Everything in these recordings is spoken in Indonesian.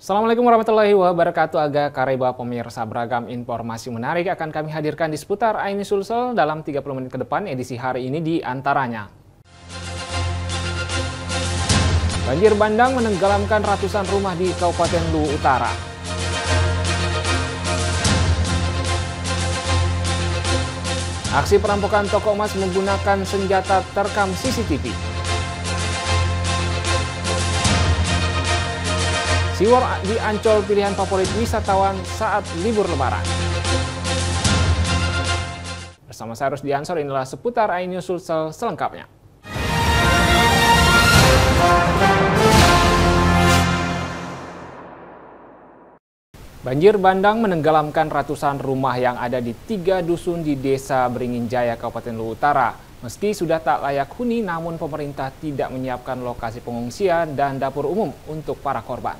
Assalamualaikum warahmatullahi wabarakatuh. Aga Kareba pemirsa, beragam informasi menarik akan kami hadirkan di seputar Aini Sulsel dalam 30 menit ke depan. Edisi hari ini di antaranya: banjir bandang menenggelamkan ratusan rumah di Kabupaten Luwu Utara. Aksi perampokan toko emas menggunakan senjata terekam CCTV. SeaWorld di Ancol pilihan favorit wisatawan saat libur lebaran. Bersama saya Rusdi Ansor, inilah seputar Aini Sulsel selengkapnya. Banjir bandang menenggelamkan ratusan rumah yang ada di 3 dusun di Desa Beringin Jaya, Kabupaten Luwu Utara. Meski sudah tak layak huni, namun pemerintah tidak menyiapkan lokasi pengungsian dan dapur umum untuk para korban.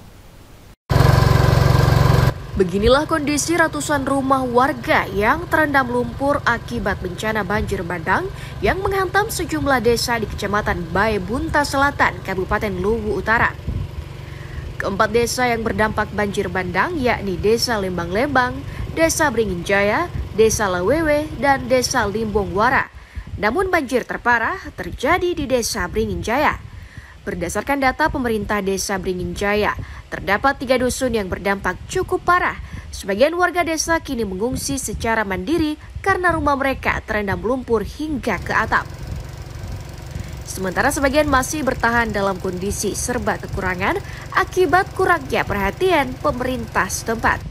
Beginilah kondisi ratusan rumah warga yang terendam lumpur akibat bencana banjir bandang yang menghantam sejumlah desa di Kecamatan Bae Bunta Selatan, Kabupaten Luwu Utara. Keempat desa yang berdampak banjir bandang yakni Desa Lembang-Lembang, Desa Beringin Jaya, Desa Lawewe, dan Desa Limbong Wara. Namun banjir terparah terjadi di Desa Beringin Jaya. Berdasarkan data pemerintah Desa Beringin Jaya, terdapat 3 dusun yang berdampak cukup parah. Sebagian warga desa kini mengungsi secara mandiri karena rumah mereka terendam lumpur hingga ke atap. Sementara sebagian masih bertahan dalam kondisi serba kekurangan akibat kurangnya perhatian pemerintah setempat.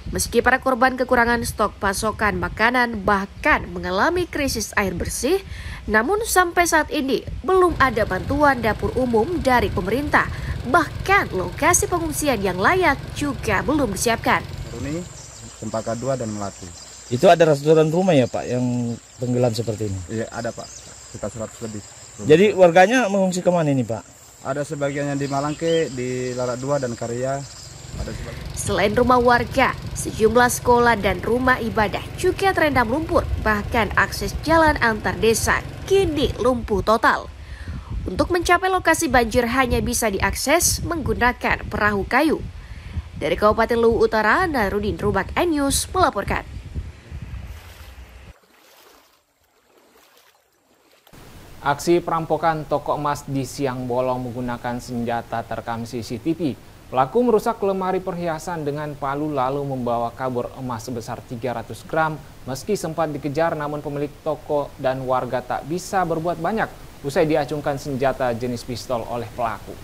Meski para korban kekurangan stok pasokan makanan bahkan mengalami krisis air bersih, namun sampai saat ini belum ada bantuan dapur umum dari pemerintah. Bahkan lokasi pengungsian yang layak juga belum disiapkan. Ini Cempaka 2 dan Melati. Itu ada ratusan rumah ya Pak yang tenggelam seperti ini? Iya ada Pak, sekitar 100 lebih. Jadi warganya mengungsi kemana ini Pak? Ada sebagiannya di Malangke, di Larak 2 dan Karya. Selain rumah warga, sejumlah sekolah dan rumah ibadah juga terendam lumpur. Bahkan akses jalan antar desa kini lumpuh total. Untuk mencapai lokasi banjir hanya bisa diakses menggunakan perahu kayu. Dari Kabupaten Luwu Utara, Narudin Rubak News melaporkan. Aksi perampokan toko emas di Siang Bolong menggunakan senjata terekam CCTV. Pelaku merusak lemari perhiasan dengan palu lalu membawa kabur emas sebesar 300 gram. Meski sempat dikejar, namun pemilik toko dan warga tak bisa berbuat banyak usai diacungkan senjata jenis pistol oleh pelaku.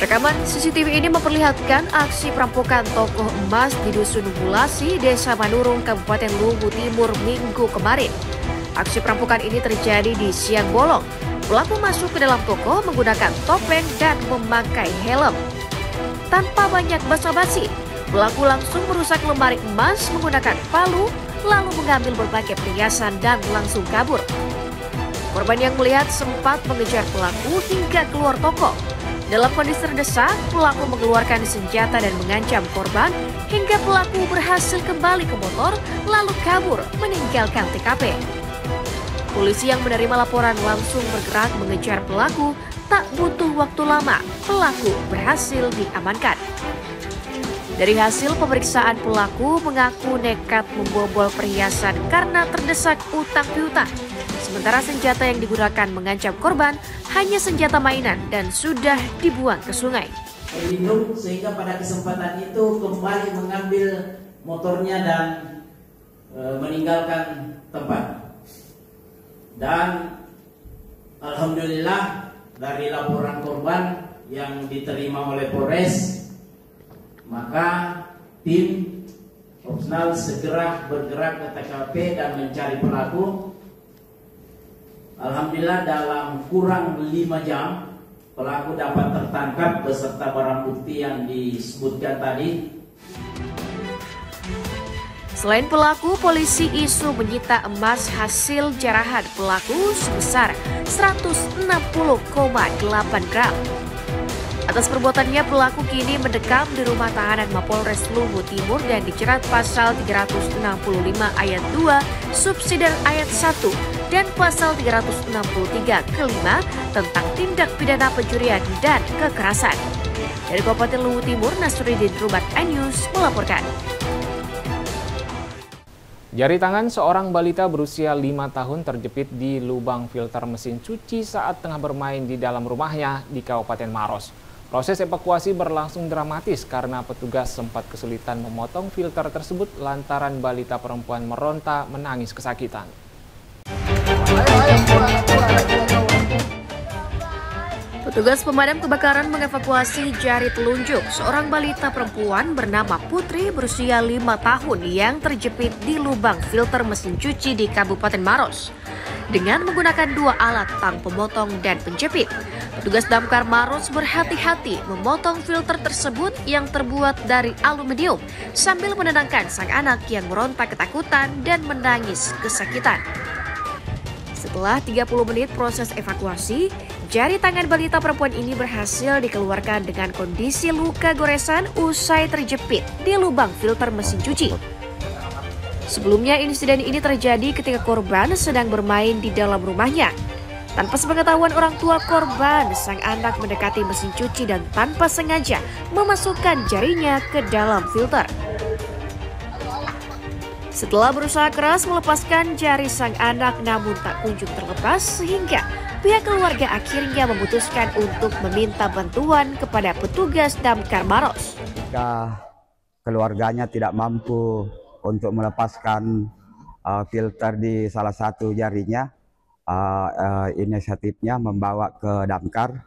Rekaman CCTV ini memperlihatkan aksi perampokan toko emas di Dusun Bulasi, Desa Manurung, Kabupaten Luwu Timur Minggu kemarin. Aksi perampokan ini terjadi di Siang Bolong. Pelaku masuk ke dalam toko menggunakan topeng dan memakai helm. Tanpa banyak basa-basi, pelaku langsung merusak lemari emas menggunakan palu, lalu mengambil berbagai perhiasan dan langsung kabur. Korban yang melihat sempat mengejar pelaku hingga keluar toko. Dalam kondisi terdesak, pelaku mengeluarkan senjata dan mengancam korban hingga pelaku berhasil kembali ke motor lalu kabur meninggalkan TKP. Polisi yang menerima laporan langsung bergerak mengejar pelaku. Tak butuh waktu lama, pelaku berhasil diamankan. Dari hasil pemeriksaan, pelaku mengaku nekat membobol perhiasan karena terdesak utang piutang. Sementara senjata yang digunakan mengancam korban hanya senjata mainan dan sudah dibuang ke sungai. Berlindung sehingga pada kesempatan itu kembali mengambil motornya dan meninggalkan tempat. Dan alhamdulillah dari laporan korban yang diterima oleh Polres, maka tim operasional segera bergerak ke TKP dan mencari pelaku. Alhamdulillah dalam kurang 5 jam pelaku dapat tertangkap beserta barang bukti yang disebutkan tadi. Selain pelaku, polisi isu menyita emas hasil jarahan pelaku sebesar 160,8 gram. Atas perbuatannya, pelaku kini mendekam di rumah tahanan Mapolres Luwu Timur dan dijerat pasal 365 ayat 2, subsidiar ayat 1, dan pasal 363 kelima tentang tindak pidana pencurian dan kekerasan. Dari Kabupaten Luwu Timur, Nasruddin Rubat iNews melaporkan. Jari tangan seorang balita berusia 5 tahun terjepit di lubang filter mesin cuci saat tengah bermain di dalam rumahnya di Kabupaten Maros. Proses evakuasi berlangsung dramatis karena petugas sempat kesulitan memotong filter tersebut lantaran balita perempuan meronta menangis kesakitan. Petugas pemadam kebakaran mengevakuasi jari telunjuk seorang balita perempuan bernama Putri berusia 5 tahun yang terjepit di lubang filter mesin cuci di Kabupaten Maros. Dengan menggunakan 2 alat tang pemotong dan penjepit, petugas damkar Maros berhati-hati memotong filter tersebut yang terbuat dari aluminium sambil menenangkan sang anak yang meronta ketakutan dan menangis kesakitan. Setelah 30 menit proses evakuasi, jari tangan balita perempuan ini berhasil dikeluarkan dengan kondisi luka goresan usai terjepit di lubang filter mesin cuci. Sebelumnya, insiden ini terjadi ketika korban sedang bermain di dalam rumahnya. Tanpa sepengetahuan orang tua korban, sang anak mendekati mesin cuci dan tanpa sengaja memasukkan jarinya ke dalam filter. Setelah berusaha keras melepaskan jari sang anak namun tak kunjung terlepas sehingga pihak keluarga akhirnya memutuskan untuk meminta bantuan kepada petugas damkar Maros. Jika keluarganya tidak mampu untuk melepaskan filter di salah satu jarinya, inisiatifnya membawa ke damkar.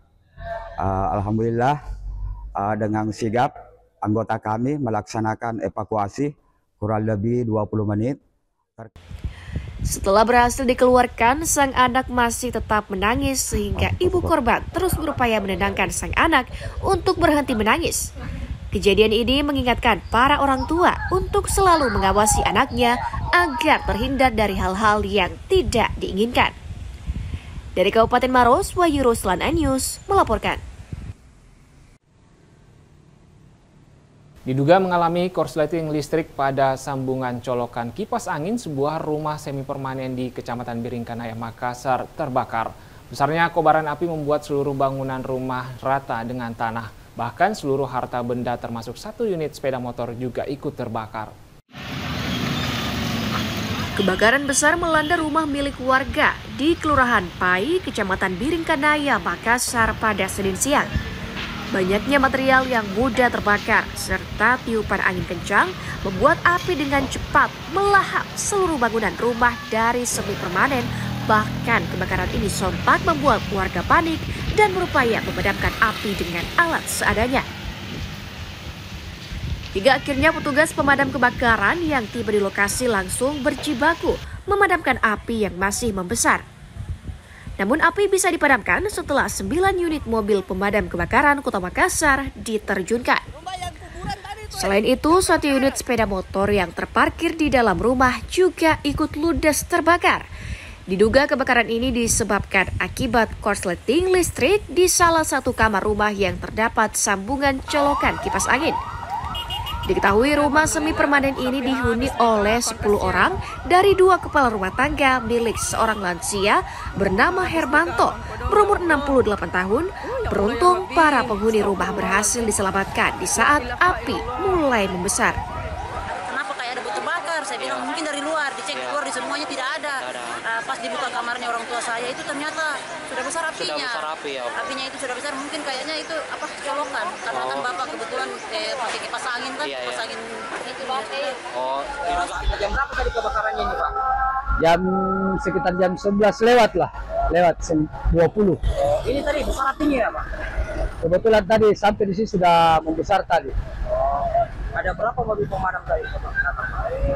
Alhamdulillah dengan sigap anggota kami melaksanakan evakuasi kurang lebih 20 menit. Setelah berhasil dikeluarkan, sang anak masih tetap menangis sehingga ibu korban terus berupaya menenangkan sang anak untuk berhenti menangis. Kejadian ini mengingatkan para orang tua untuk selalu mengawasi anaknya agar terhindar dari hal-hal yang tidak diinginkan. Dari Kabupaten Maros, Wahyu Ruslan iNews melaporkan. Diduga mengalami korsleting listrik pada sambungan colokan kipas angin sebuah rumah semi permanen di Kecamatan Biringkanaya, Makassar terbakar. Besarnya kobaran api membuat seluruh bangunan rumah rata dengan tanah. Bahkan seluruh harta benda termasuk 1 unit sepeda motor juga ikut terbakar. Kebakaran besar melanda rumah milik warga di Kelurahan Pai, Kecamatan Biringkanaya, Makassar pada Senin siang. Banyaknya material yang mudah terbakar serta tiupan angin kencang membuat api dengan cepat melahap seluruh bangunan rumah dari semi permanen. Bahkan kebakaran ini sontak membuat warga panik dan berupaya memadamkan api dengan alat seadanya. Hingga akhirnya petugas pemadam kebakaran yang tiba di lokasi langsung berjibaku memadamkan api yang masih membesar. Namun api bisa dipadamkan setelah 9 unit mobil pemadam kebakaran Kota Makassar diterjunkan. Selain itu, 1 unit sepeda motor yang terparkir di dalam rumah juga ikut ludes terbakar. Diduga kebakaran ini disebabkan akibat korsleting listrik di salah satu kamar rumah yang terdapat sambungan colokan kipas angin. Diketahui rumah semi permanen ini dihuni oleh 10 orang dari 2 kepala rumah tangga milik seorang lansia bernama Hermanto berumur 68 tahun. Beruntung para penghuni rumah berhasil diselamatkan di saat api mulai membesar. Kenapa kayak ada bau terbakar? Saya bilang mungkin dari luar, dicek keluar di semuanya tidak ada. Pas dibuka kamarnya orang tua saya itu ternyata sudah besar apinya. Apinya itu sudah besar, mungkin kayaknya itu colokan. Karena kan bapak kebetulan pakai kipas angin kan, kipas angin itu. Jam berapa tadi kebakarannya ini, Pak? Sekitar jam 11 lewat 20. Ini tadi besar apinya ya, Pak? Kebetulan tadi sampai di sini sudah membesar tadi. Ada berapa mobil pemadam tadi, Pak?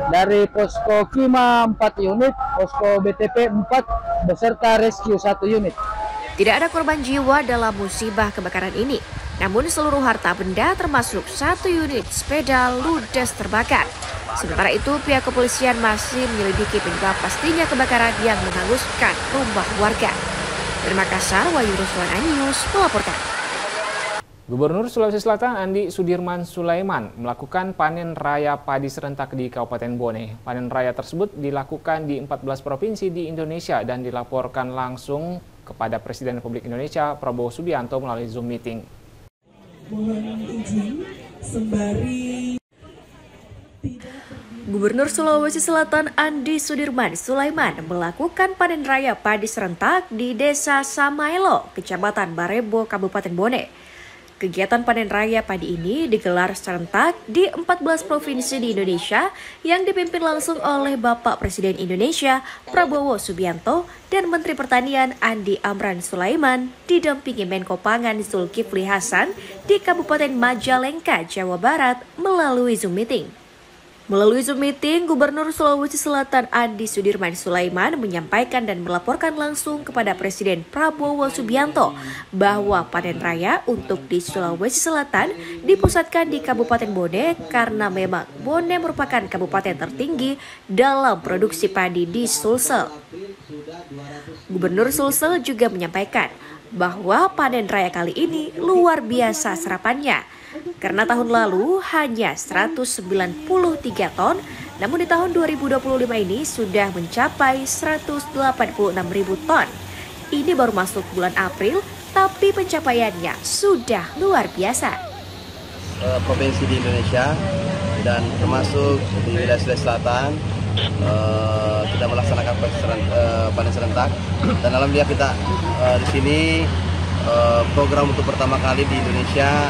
Dari posko Kima 4 unit, posko BTP 4 beserta rescue 1 unit. Tidak ada korban jiwa dalam musibah kebakaran ini. Namun seluruh harta benda termasuk 1 unit sepeda ludes terbakar. Sementara itu pihak kepolisian masih menyelidiki penyebab pastinya kebakaran yang menghanguskan rumah warga. Dari Makassar, Wahyu Ruslan iNews melaporkan. Gubernur Sulawesi Selatan Andi Sudirman Sulaiman melakukan panen raya padi serentak di Kabupaten Bone. Panen raya tersebut dilakukan di 14 provinsi di Indonesia dan dilaporkan langsung kepada Presiden Republik Indonesia Prabowo Subianto melalui Zoom meeting. Mohon izin sembari Gubernur Sulawesi Selatan Andi Sudirman Sulaiman melakukan panen raya padi serentak di Desa Samaelo, Kecamatan Barebo, Kabupaten Bone. Kegiatan panen raya padi ini digelar serentak di 14 provinsi di Indonesia yang dipimpin langsung oleh Bapak Presiden Indonesia Prabowo Subianto dan Menteri Pertanian Andi Amran Sulaiman didampingi Menko Pangan Zulkifli Hasan di Kabupaten Majalengka, Jawa Barat melalui Zoom meeting. Melalui Zoom meeting, Gubernur Sulawesi Selatan Andi Sudirman Sulaiman menyampaikan dan melaporkan langsung kepada Presiden Prabowo Subianto bahwa panen raya untuk di Sulawesi Selatan dipusatkan di Kabupaten Bone karena memang Bone merupakan kabupaten tertinggi dalam produksi padi di Sulsel. Gubernur Sulsel juga menyampaikan bahwa panen raya kali ini luar biasa serapannya. Karena tahun lalu hanya 193 ton, namun di tahun 2025 ini sudah mencapai 186.000 ton. Ini baru masuk bulan April, tapi pencapaiannya sudah luar biasa. Provinsi di Indonesia dan termasuk di wilayah Sulawesi Selatan kita melaksanakan panen serentak dan alhamdulillah kita di sini program untuk pertama kali di Indonesia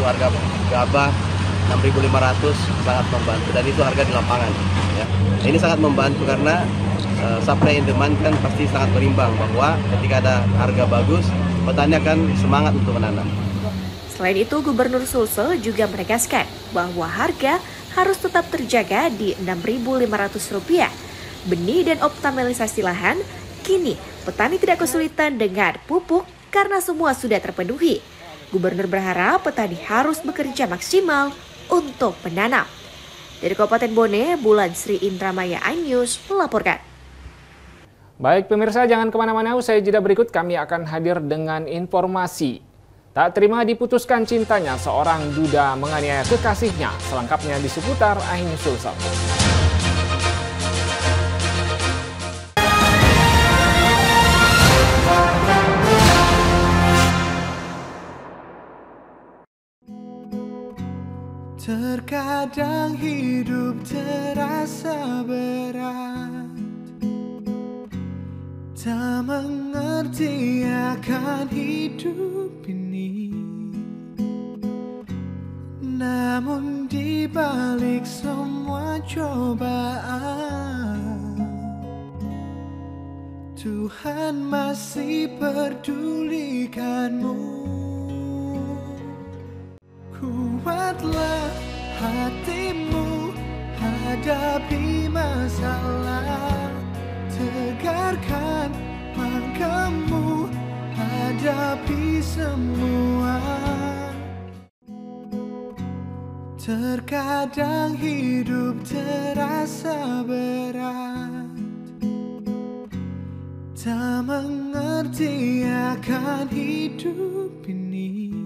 harga gabah 6.500 sangat membantu dan itu harga di lapangan ya. Ini sangat membantu karena supply and demand kan pasti sangat berimbang, bahwa ketika ada harga bagus petani akan semangat untuk menanam. Selain itu, Gubernur Sulsel juga menegaskan bahwa harga harus tetap terjaga di Rp6.500. Benih dan optimalisasi lahan, kini petani tidak kesulitan dengan pupuk karena semua sudah terpenuhi. Gubernur berharap petani harus bekerja maksimal untuk menanam. Dari Kabupaten Bone, Bulan Sri Indramaya iNews melaporkan. Baik pemirsa, jangan kemana-mana, usai jeda berikut kami akan hadir dengan informasi. Tak terima diputuskan cintanya, seorang duda menganiaya kekasihnya. Selengkapnya di seputar iNews Sulsel. Terkadang hidup terasa berat, tak mengerti akan hidup ini. Namun di balik semua cobaan, Tuhan masih pedulikanmu. Kuatlah hatimu, hadapi masalah. Tegarkan langkahmu, hadapi semua. Terkadang hidup terasa berat, tak mengerti akan hidup ini.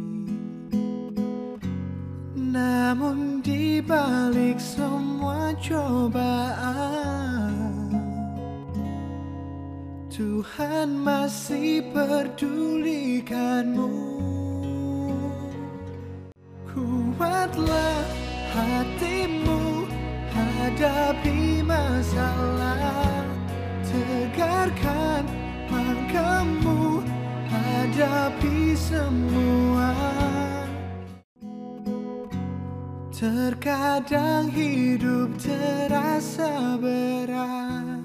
Namun di balik semua cobaan, Tuhan masih pedulikanmu. Kuatlah hatimu, hadapi masalah. Tegarkan langkahmu, hadapi semua. Terkadang hidup terasa berat,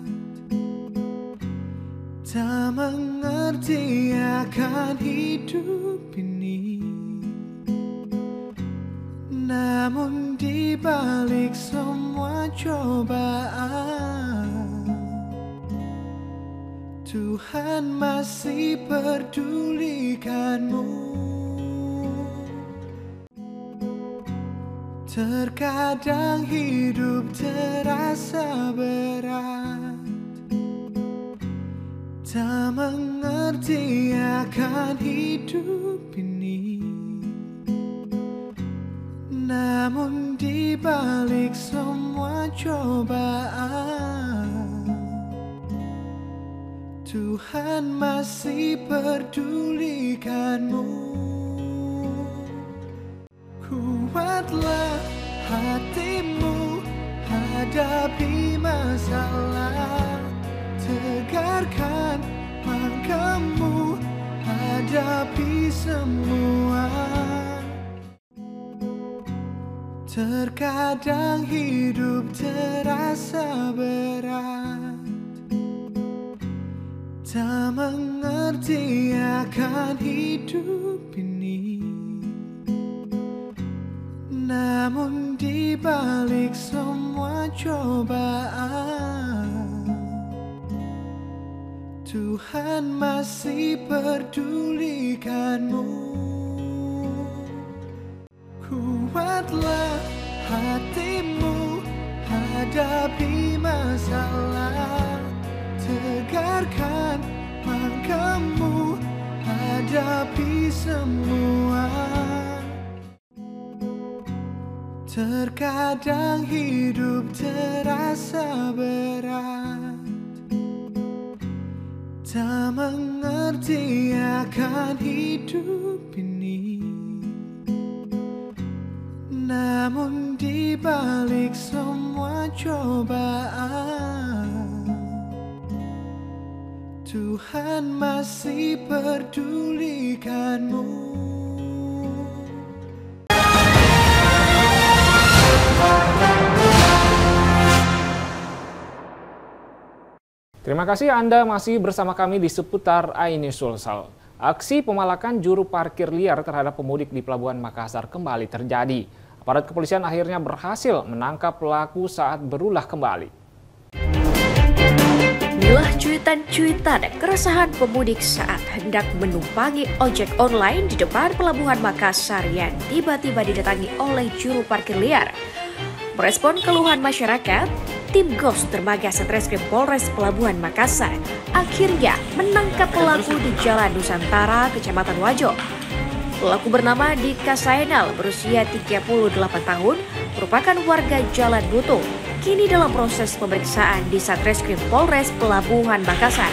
tak mengerti akan hidup ini. Namun di balik semua cobaan, Tuhan masih pedulikanmu. Terkadang hidup terasa berat, tak mengerti akan hidup ini. Namun di balik semua cobaan, Tuhan masih pedulikanmu. Kuatlah hatimu, hadapi masalah. Tegarkan langkahmu, hadapi semua. Terkadang hidup terasa berat, tak mengerti akan hidup ini. Namun di balik semua cobaan, Tuhan masih pedulikanmu. Kuatlah hatimu, hadapi masalah. Tegarkan langkahmu, hadapi semua. Terkadang hidup terasa berat, tak mengerti akan hidup ini. Namun di balik semua cobaan, Tuhan masih pedulikanmu. Terima kasih Anda masih bersama kami di seputar iNews Sulsel. Aksi pemalakan juru parkir liar terhadap pemudik di Pelabuhan Makassar kembali terjadi. Aparat kepolisian akhirnya berhasil menangkap pelaku saat berulah kembali. Inilah cuitan-cuitan keresahan pemudik saat hendak menumpangi ojek online di depan Pelabuhan Makassar yang tiba-tiba didatangi oleh juru parkir liar. Merespon keluhan masyarakat, tim Ghost Dermaga Satreskrim Polres Pelabuhan Makassar akhirnya menangkap pelaku di Jalan Nusantara, Kecamatan Wajo. Pelaku bernama Dika Saenal, berusia 38 tahun, merupakan warga Jalan Butuh. Kini dalam proses pemeriksaan di Satreskrim Polres Pelabuhan Makassar.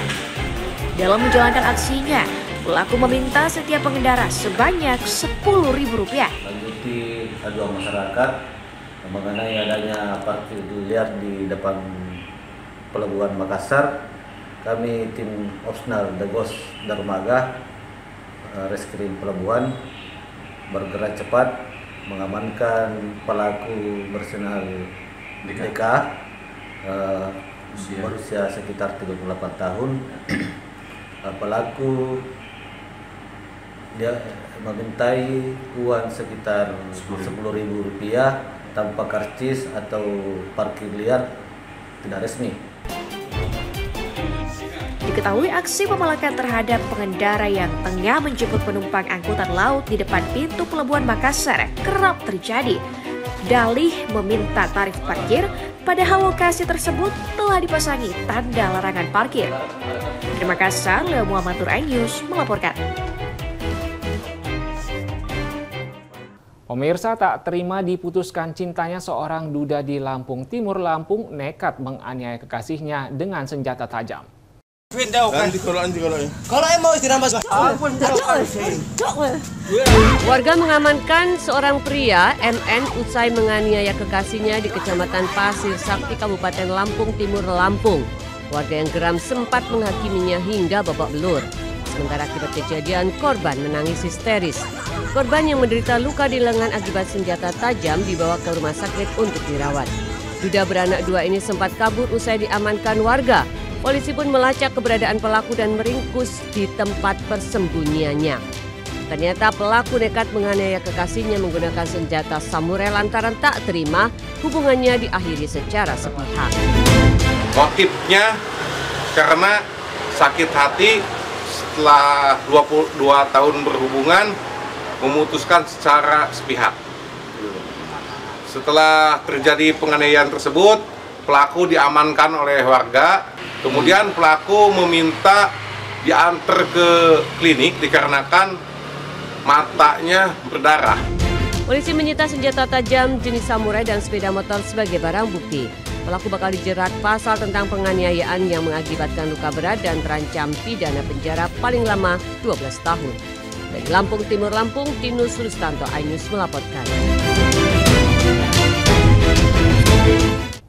Dalam menjalankan aksinya, pelaku meminta setiap pengendara sebanyak Rp10.000. Lanjuti aduan masyarakat mengenai adanya parkir liar di depan Pelabuhan Makassar, kami tim Opsnal The Ghost Dermaga Reskrim Pelabuhan bergerak cepat mengamankan pelaku bernama Dika, berusia sekitar 38 tahun. Pelaku dia memintai uang sekitar Rp10.000 tanpa karcis atau parkir liar tidak resmi. Diketahui aksi pemalakan terhadap pengendara yang tengah menjemput penumpang angkutan laut di depan pintu Pelabuhan Makassar kerap terjadi. Dalih meminta tarif parkir, padahal lokasi tersebut telah dipasangi tanda larangan parkir. Dari Makassar, Leo Muhammad Nur iNews melaporkan. Pemirsa, tak terima diputuskan cintanya, seorang duda di Lampung Timur, Lampung nekat menganiaya kekasihnya dengan senjata tajam. Warga mengamankan seorang pria MN usai menganiaya kekasihnya di Kecamatan Pasir Sakti, Kabupaten Lampung Timur, Lampung. Warga yang geram sempat menghakiminya hingga babak belur. Sementara akibat kejadian, korban menangis histeris. Korban yang menderita luka di lengan akibat senjata tajam dibawa ke rumah sakit untuk dirawat. Duda beranak dua ini sempat kabur usai diamankan warga. Polisi pun melacak keberadaan pelaku dan meringkus di tempat persembunyiannya. Ternyata pelaku nekat menganiaya kekasihnya menggunakan senjata samurai lantaran tak terima hubungannya diakhiri secara sepihak. Motifnya karena sakit hati setelah 22 tahun berhubungan memutuskan secara sepihak. Setelah terjadi penganiayaan tersebut, pelaku diamankan oleh warga. Kemudian pelaku meminta diantar ke klinik dikarenakan matanya berdarah. Polisi menyita senjata tajam jenis samurai dan sepeda motor sebagai barang bukti. Pelaku bakal dijerat pasal tentang penganiayaan yang mengakibatkan luka berat dan terancam pidana penjara paling lama 12 tahun. Dari Lampung Timur Lampung, Tinus Sulistanto, iNews melaporkan.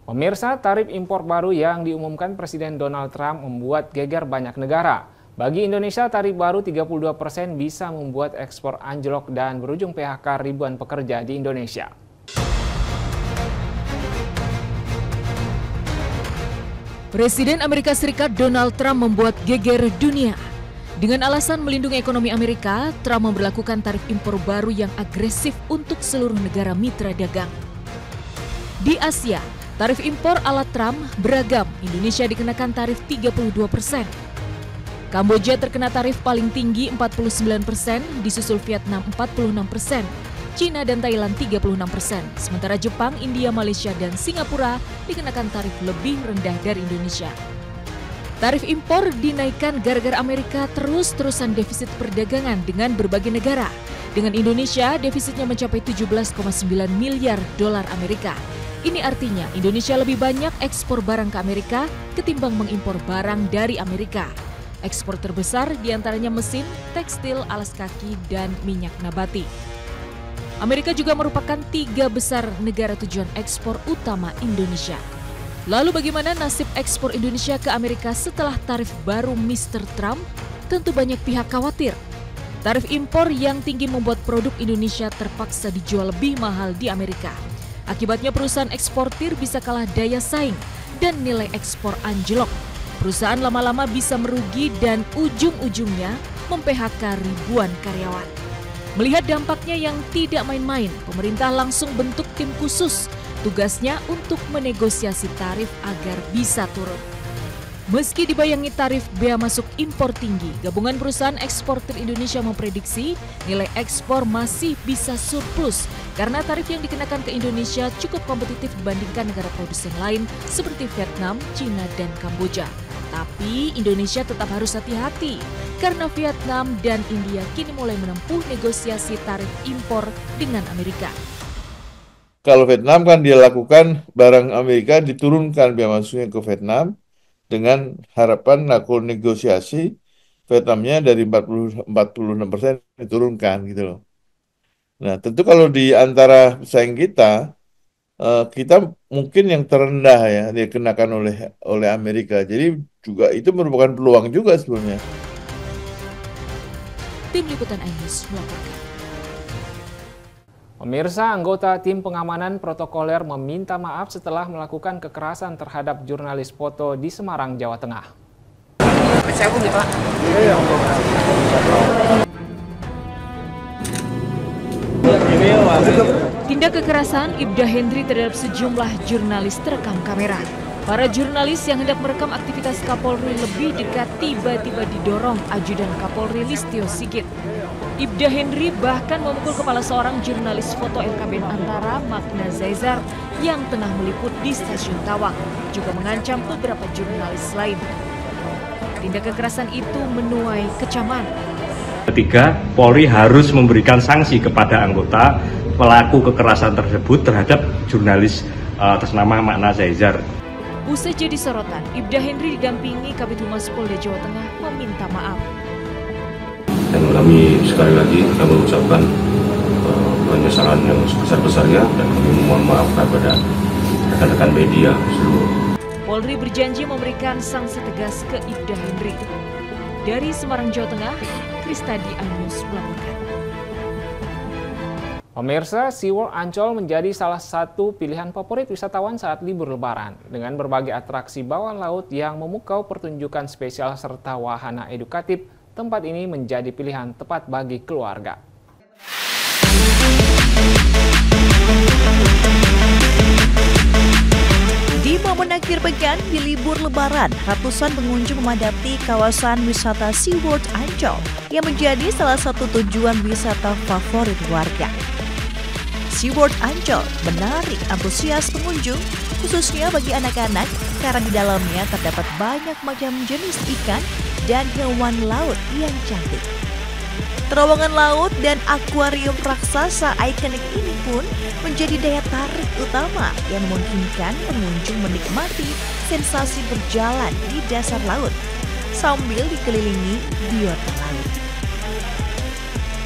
Pemirsa, tarif impor baru yang diumumkan Presiden Donald Trump membuat geger banyak negara. Bagi Indonesia, tarif baru 32% bisa membuat ekspor anjlok dan berujung PHK ribuan pekerja di Indonesia. Presiden Amerika Serikat Donald Trump membuat geger dunia. Dengan alasan melindungi ekonomi Amerika, Trump memberlakukan tarif impor baru yang agresif untuk seluruh negara mitra dagang. Di Asia, tarif impor ala Trump beragam. Indonesia dikenakan tarif 32%. Kamboja terkena tarif paling tinggi 49%, disusul Vietnam 46%, Cina dan Thailand 36%. Sementara Jepang, India, Malaysia, dan Singapura dikenakan tarif lebih rendah dari Indonesia. Tarif impor dinaikkan gara-gara Amerika terus-terusan defisit perdagangan dengan berbagai negara. Dengan Indonesia, defisitnya mencapai 17,9 miliar dolar Amerika. Ini artinya Indonesia lebih banyak ekspor barang ke Amerika ketimbang mengimpor barang dari Amerika. Ekspor terbesar diantaranya mesin, tekstil, alas kaki, dan minyak nabati. Amerika juga merupakan 3 besar negara tujuan ekspor utama Indonesia. Lalu bagaimana nasib ekspor Indonesia ke Amerika setelah tarif baru Mr. Trump? Tentu banyak pihak khawatir. Tarif impor yang tinggi membuat produk Indonesia terpaksa dijual lebih mahal di Amerika. Akibatnya perusahaan eksportir bisa kalah daya saing dan nilai ekspor anjlok. Perusahaan lama-lama bisa merugi dan ujung-ujungnya mem-PHK ribuan karyawan. Melihat dampaknya yang tidak main-main, pemerintah langsung bentuk tim khusus. Tugasnya untuk menegosiasi tarif agar bisa turun. Meski dibayangi tarif bea masuk impor tinggi, gabungan perusahaan eksportir Indonesia memprediksi nilai ekspor masih bisa surplus karena tarif yang dikenakan ke Indonesia cukup kompetitif dibandingkan negara produsen lain seperti Vietnam, Cina, dan Kamboja. Tapi Indonesia tetap harus hati-hati karena Vietnam dan India kini mulai menempuh negosiasi tarif impor dengan Amerika. Kalau Vietnam kan dia lakukan barang Amerika diturunkan bea masuknya ke Vietnam dengan harapan negosiasi Vietnamnya dari 46% diturunkan gitu loh. Nah tentu kalau di antara pesaing kita, kita mungkin yang terendah ya dikenakan oleh Amerika. Jadi juga itu merupakan peluang juga sebenarnya. Tim Liputan iNews melaporkan. Pemirsa, anggota tim pengamanan protokoler meminta maaf setelah melakukan kekerasan terhadap jurnalis foto di Semarang, Jawa Tengah. Tindak kekerasan Ibda Hendri terhadap sejumlah jurnalis terekam kamera. Para jurnalis yang hendak merekam aktivitas Kapolri lebih dekat tiba-tiba didorong ajudan Kapolri Listio Sigit. Ibda Hendri bahkan memukul kepala seorang jurnalis foto LKBN Antara, Magna Zaizar, yang tengah meliput di stasiun Tawang, juga mengancam beberapa jurnalis lain. Tindak kekerasan itu menuai kecaman. Ketiga, Polri harus memberikan sanksi kepada anggota pelaku kekerasan tersebut terhadap jurnalis atas nama Magna Zaizar. Usai jadi sorotan, Ibda Hendri didampingi Kabid Humas Polda Jawa Tengah meminta maaf. Dan kami sekali lagi kami mengucapkan penyesalan yang sebesar-besarnya dan kami mohon maaf kepada rekan-rekan media seluruh. Polri berjanji memberikan sanksi tegas ke Ibda Hendri. Dari Semarang, Jawa Tengah, Kristadi, iNews melaporkan. Pemirsa, SeaWorld Ancol menjadi salah satu pilihan favorit wisatawan saat libur Lebaran. Dengan berbagai atraksi bawah laut yang memukau pertunjukan spesial serta wahana edukatif, tempat ini menjadi pilihan tepat bagi keluarga. Di momen akhir pekan di libur Lebaran, ratusan pengunjung memadati kawasan wisata SeaWorld Ancol yang menjadi salah satu tujuan wisata favorit warga. SeaWorld Ancol menarik antusias pengunjung, khususnya bagi anak-anak karena di dalamnya terdapat banyak macam jenis ikan dan hewan laut yang cantik. Terowongan laut dan akuarium raksasa ikonik ini pun menjadi daya tarik utama yang memungkinkan pengunjung menikmati sensasi berjalan di dasar laut sambil dikelilingi biota laut.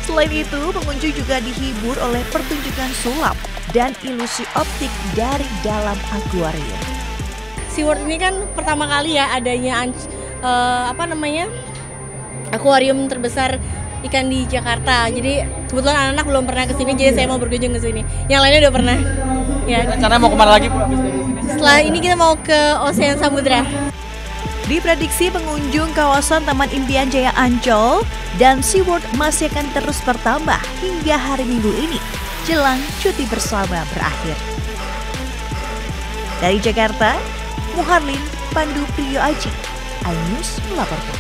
Selain itu, pengunjung juga dihibur oleh pertunjukan sulap dan ilusi optik dari dalam akuarium. SeaWorld ini kan pertama kali ya adanya akuarium terbesar ikan di Jakarta. Jadi kebetulan anak-anak belum pernah ke sini, jadi saya mau berkunjung ke sini. Yang lainnya udah pernah. Ya. Rencana mau kemana lagi Bu? Setelah ini kita mau ke Ocean Samudra. Diprediksi pengunjung kawasan Taman Impian Jaya Ancol dan SeaWorld masih akan terus bertambah hingga hari Minggu ini jelang cuti bersama berakhir. Dari Jakarta, Muharlin Pandu Priyo Aji, iNews melaporkan.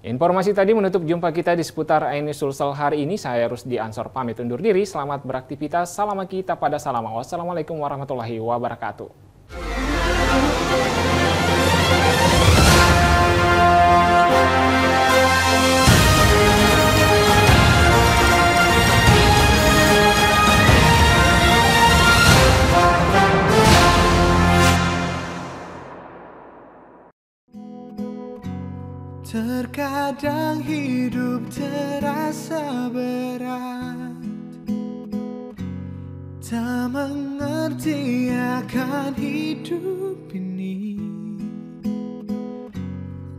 Informasi tadi menutup jumpa kita di seputar iNews Sulsel hari ini. Saya Rusdi Ansor pamit undur diri. Selamat beraktivitas. Salam kita pada salam. Wassalamualaikum warahmatullahi wabarakatuh. Terkadang hidup terasa berat, tak mengerti akan hidup ini.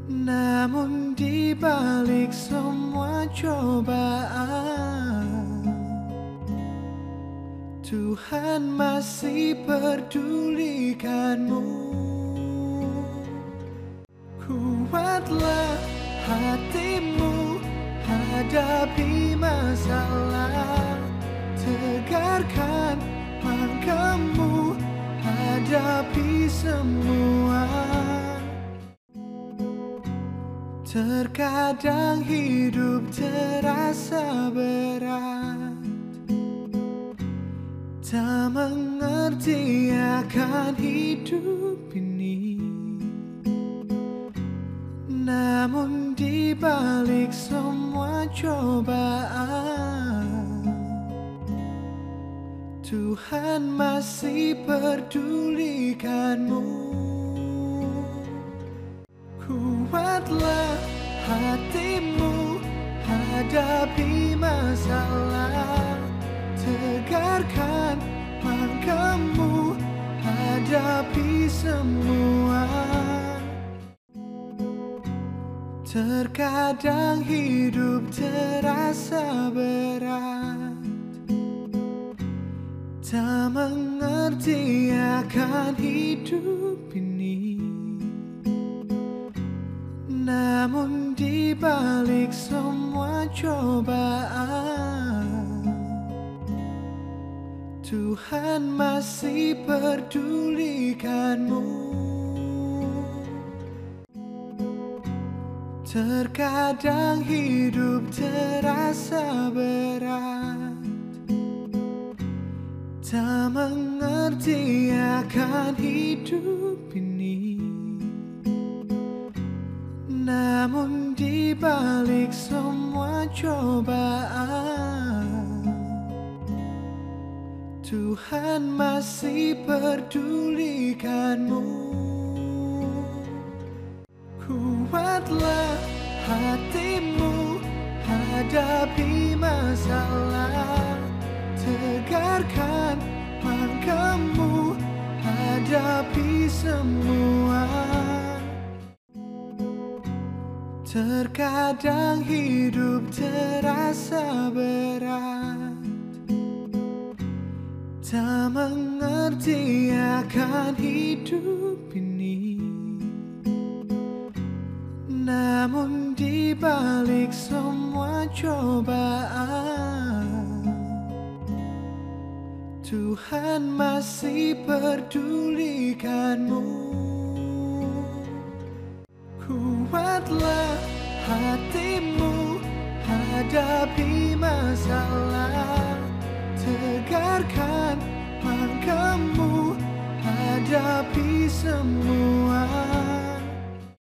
Namun di balik semua cobaan, Tuhan masih pedulikanmu. Kuatlah hatimu, hadapi masalah. Tegarkan langkahmu, hadapi semua. Terkadang hidup terasa berat, tak mengerti akan hidup ini. Namun di balik semua cobaan, Tuhan masih pedulikanmu. Kuatlah hatimu, hadapi masalah. Tegarkan langkahmu, hadapi semua. Terkadang hidup terasa berat, tak mengerti akan hidup ini. Namun di balik semua cobaan, Tuhan masih pedulikanmu. Terkadang hidup terasa berat, tak mengerti akan hidup ini. Namun di balik semua cobaan, Tuhan masih pedulikanmu. Kuatlah hatimu, hadapi masalah. Tegarkan langkahmu, hadapi semua. Terkadang hidup terasa berat, tak mengerti akan hidup ini. Namun di balik semua cobaan, Tuhan masih pedulikanmu. Kuatlah hatimu, hadapi masalah. Tegarkan langkahmu, hadapi semua.